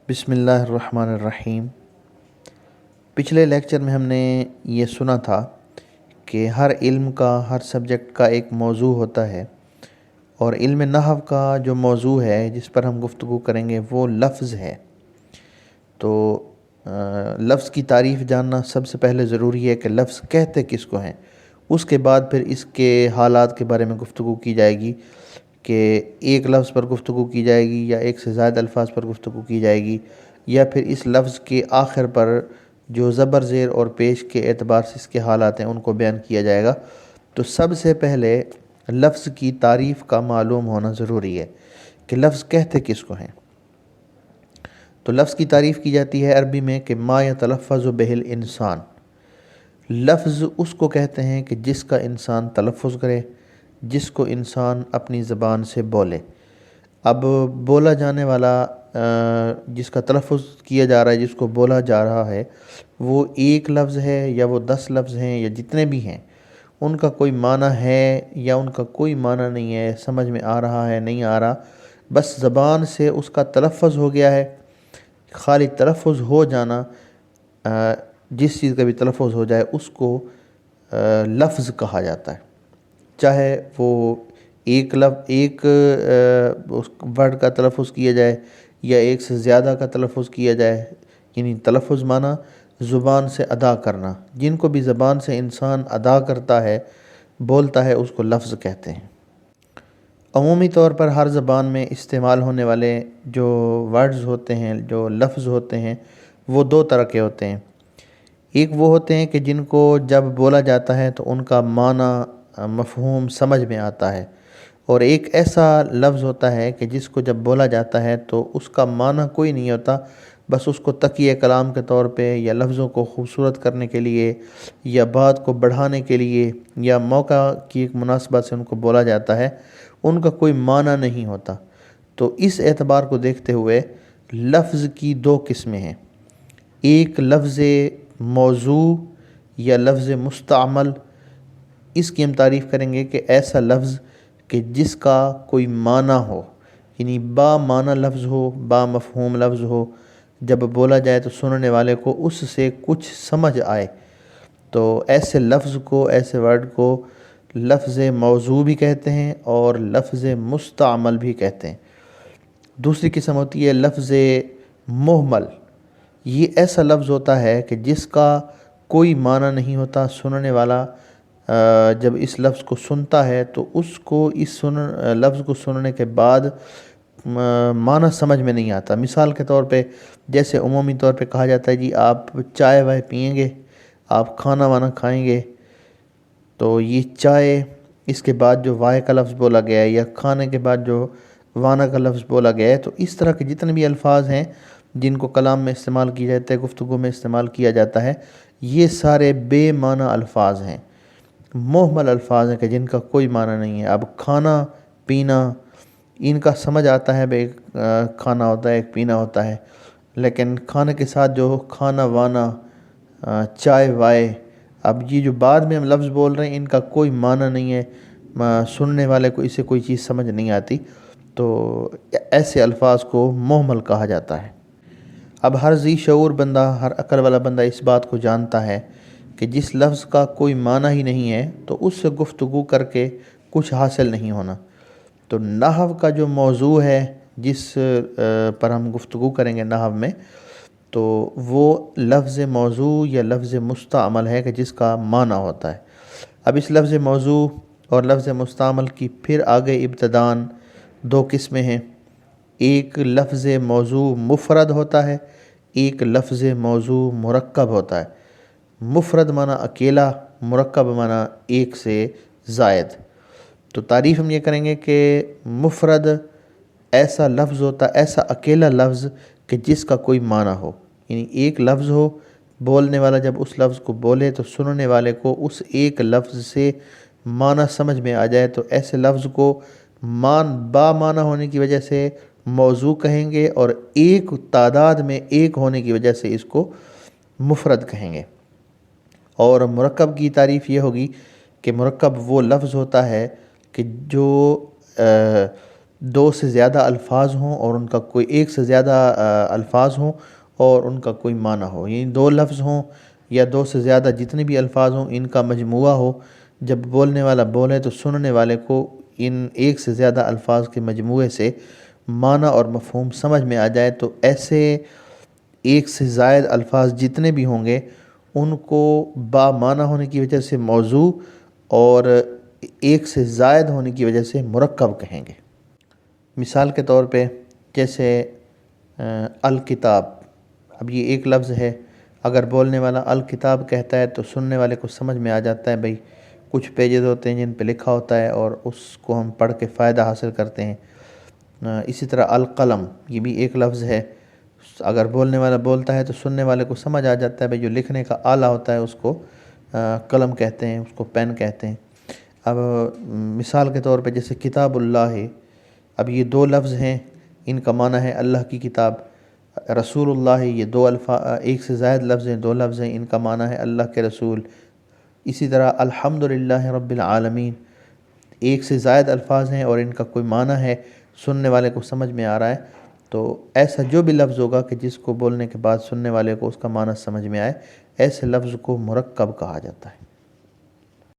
بسم اللہ الرحمن الرحیم۔ پچھلے لیکچر میں ہم نے یہ سنا تھا کہ ہر علم کا، ہر سبجیکٹ کا ایک موضوع ہوتا ہے، اور علم نحو کا جو موضوع ہے جس پر ہم گفتگو کریں گے وہ لفظ ہے۔ تو لفظ کی تعریف جاننا سب سے پہلے ضروری ہے کہ لفظ کہتے کس کو ہیں۔ اس کے بعد پھر اس کے حالات کے بارے میں گفتگو کی جائے گی کہ ایک لفظ پر گفتگو کی جائے گی یا ایک سے زائد الفاظ پر گفتگو کی جائے گی، یا پھر اس لفظ کے آخر پر جو زبر زیر اور پیش کے اعتبار سے اس کے حالات ہیں ان کو بیان کیا جائے گا۔ تو سب سے پہلے لفظ کی تعریف کا معلوم ہونا ضروری ہے کہ لفظ کہتے کس کو ہیں۔ تو لفظ کی تعریف کی جاتی ہے عربی میں کہ ما یتلفظ بہ الانسان۔ لفظ اس کو کہتے ہیں کہ جس کا انسان تلفظ کرے، جس کو انسان اپنی زبان سے بولے۔ اب بولا جانے والا جس کا تلفظ کیا جا رہا ہے، جس کو بولا جا رہا ہے، وہ ایک لفظ ہے یا وہ 10 لفظ ہیں یا جتنے بھی ہیں، ان کا کوئی معنی ہے یا ان کا کوئی معنی نہیں ہے، سمجھ میں آ رہا ہے نہیں آ رہا، بس زبان سے اس کا تلفظ ہو گیا ہے۔ خالی تلفظ ہو جانا، جس چیز کا بھی تلفظ ہو جائے اس کو لفظ کہا جاتا ہے، چاہے وہ ایک ورڈ کا تلفظ کیا جائے یا ایک سے زیادہ کا تلفظ کیا جائے۔ یعنی تلفظ معنی زبان سے ادا کرنا، جن کو بھی زبان سے انسان ادا کرتا ہے، بولتا ہے، اس کو لفظ کہتے ہیں۔ عمومی طور پر ہر زبان میں استعمال ہونے والے جو ورڈز ہوتے ہیں، جو لفظ ہوتے ہیں، وہ دو طرح کے ہوتے ہیں۔ ایک وہ ہوتے ہیں کہ جن کو جب بولا جاتا ہے تو ان کا معنی مفہوم سمجھ میں آتا ہے، اور ایک ایسا لفظ ہوتا ہے کہ جس کو جب بولا جاتا ہے تو اس کا معنی کوئی نہیں ہوتا، بس اس کو تکیہ کلام کے طور پہ یا لفظوں کو خوبصورت کرنے کے لیے یا بات کو بڑھانے کے لیے یا موقع کی ایک مناسبت سے ان کو بولا جاتا ہے، ان کا کوئی معنی نہیں ہوتا۔ تو اس اعتبار کو دیکھتے ہوئے لفظ کی دو قسمیں ہیں۔ ایک لفظ موضوع یا لفظ مستعمل، اس کی ہم تعریف کریں گے کہ ایسا لفظ کہ جس کا کوئی معنی ہو، یعنی با معنی لفظ ہو، با مفہوم لفظ ہو، جب بولا جائے تو سننے والے کو اس سے کچھ سمجھ آئے، تو ایسے لفظ کو، ایسے ورڈ کو لفظ موضوع بھی کہتے ہیں اور لفظ مستعمل بھی کہتے ہیں۔ دوسری قسم ہوتی ہے لفظ مہمل۔ یہ ایسا لفظ ہوتا ہے کہ جس کا کوئی معنی نہیں ہوتا، سننے والا جب اس لفظ کو سنتا ہے تو اس کو اس لفظ کو سننے کے بعد معنی سمجھ میں نہیں آتا۔ مثال کے طور پہ جیسے عمومی طور پہ کہا جاتا ہے جی آپ چائے وائے پئیں گے، آپ کھانا وانا کھائیں گے، تو یہ چائے، اس کے بعد جو وائے کا لفظ بولا گیا ہے یا کھانے کے بعد جو وانا کا لفظ بولا گیا ہے، تو اس طرح کے جتنے بھی الفاظ ہیں جن کو کلام میں استعمال کیا جاتا ہے، گفتگو میں استعمال کیا جاتا ہے، یہ سارے بے معنی الفاظ ہیں، مہمل الفاظ ہیں کہ جن کا کوئی معنی نہیں ہے۔ اب کھانا پینا، ان کا سمجھ آتا ہے بھئی کھانا ہوتا ہے، ایک پینا ہوتا ہے، لیکن کھانے کے ساتھ جو کھانا وانا، چائے وائے، اب یہ جو بعد میں ہم لفظ بول رہے ہیں ان کا کوئی معنی نہیں ہے، سننے والے کو اسے کوئی چیز سمجھ نہیں آتی، تو ایسے الفاظ کو مہمل کہا جاتا ہے۔ اب ہر ذی شعور بندہ، ہر عقل والا بندہ اس بات کو جانتا ہے کہ جس لفظ کا کوئی معنی ہی نہیں ہے تو اس سے گفتگو کر کے کچھ حاصل نہیں ہونا۔ تو نحو کا جو موضوع ہے جس پر ہم گفتگو کریں گے نحو میں، تو وہ لفظ موضوع یا لفظ مستعمل ہے کہ جس کا معنی ہوتا ہے۔ اب اس لفظ موضوع اور لفظ مستعمل کی پھر آگے ابتداً دو قسمیں ہیں۔ ایک لفظ موضوع مفرد ہوتا ہے، ایک لفظ موضوع مرکب ہوتا ہے۔ مفرد معنی اکیلا، مرکب معنی ایک سے زائد۔ تو تعریف ہم یہ کریں گے کہ مفرد ایسا لفظ ہوتا ہے، ایسا اکیلا لفظ کہ جس کا کوئی معنی ہو، یعنی ایک لفظ ہو، بولنے والا جب اس لفظ کو بولے تو سننے والے کو اس ایک لفظ سے معنی سمجھ میں آ جائے، تو ایسے لفظ کو با معنی ہونے کی وجہ سے موضوع کہیں گے، اور ایک تعداد میں ایک ہونے کی وجہ سے اس کو مفرد کہیں گے۔ اور مرکب کی تعریف یہ ہوگی کہ مرکب وہ لفظ ہوتا ہے کہ جو دو سے زیادہ الفاظ ہوں اور ان کا کوئی ایک سے زیادہ الفاظ ہوں اور ان کا کوئی معنی ہو، یعنی دو لفظ ہوں یا دو سے زیادہ جتنے بھی الفاظ ہوں ان کا مجموعہ ہو، جب بولنے والا بولے تو سننے والے کو ان ایک سے زیادہ الفاظ کے مجموعے سے معنی اور مفہوم سمجھ میں آ جائے، تو ایسے ایک سے زائد الفاظ جتنے بھی ہوں گے ان کو با معنی ہونے کی وجہ سے موضوع اور ایک سے زائد ہونے کی وجہ سے مرکب کہیں گے۔ مثال کے طور پہ جیسے الکتاب، اب یہ ایک لفظ ہے، اگر بولنے والا الکتاب کہتا ہے تو سننے والے کو سمجھ میں آ جاتا ہے بھئی کچھ پیجز ہوتے ہیں جن پہ لکھا ہوتا ہے اور اس کو ہم پڑھ کے فائدہ حاصل کرتے ہیں۔ اسی طرح القلم، یہ بھی ایک لفظ ہے، اگر بولنے والا بولتا ہے تو سننے والے کو سمجھ آ جاتا ہے بھئی جو لکھنے کا آلہ ہوتا ہے اس کو قلم کہتے ہیں، اس کو پین کہتے ہیں۔ اب مثال کے طور پہ جیسے کتاب اللہ ہے، اب یہ دو لفظ ہیں، ان کا معنی ہے اللہ کی کتاب۔ رسول اللہ، یہ دو ایک سے زائد لفظ ہیں، دو لفظ ہیں، ان کا معنی ہے اللہ کے رسول۔ اسی طرح الحمدللہ رب العالمین، ایک سے زائد الفاظ ہیں اور ان کا کوئی معنی ہے، سننے والے کو سمجھ میں آ رہا ہے، تو ایسا جو بھی لفظ ہوگا کہ جس کو بولنے کے بعد سننے والے کو اس کا معنی سمجھ میں آئے، ایسے لفظ کو مرکب کہا جاتا ہے۔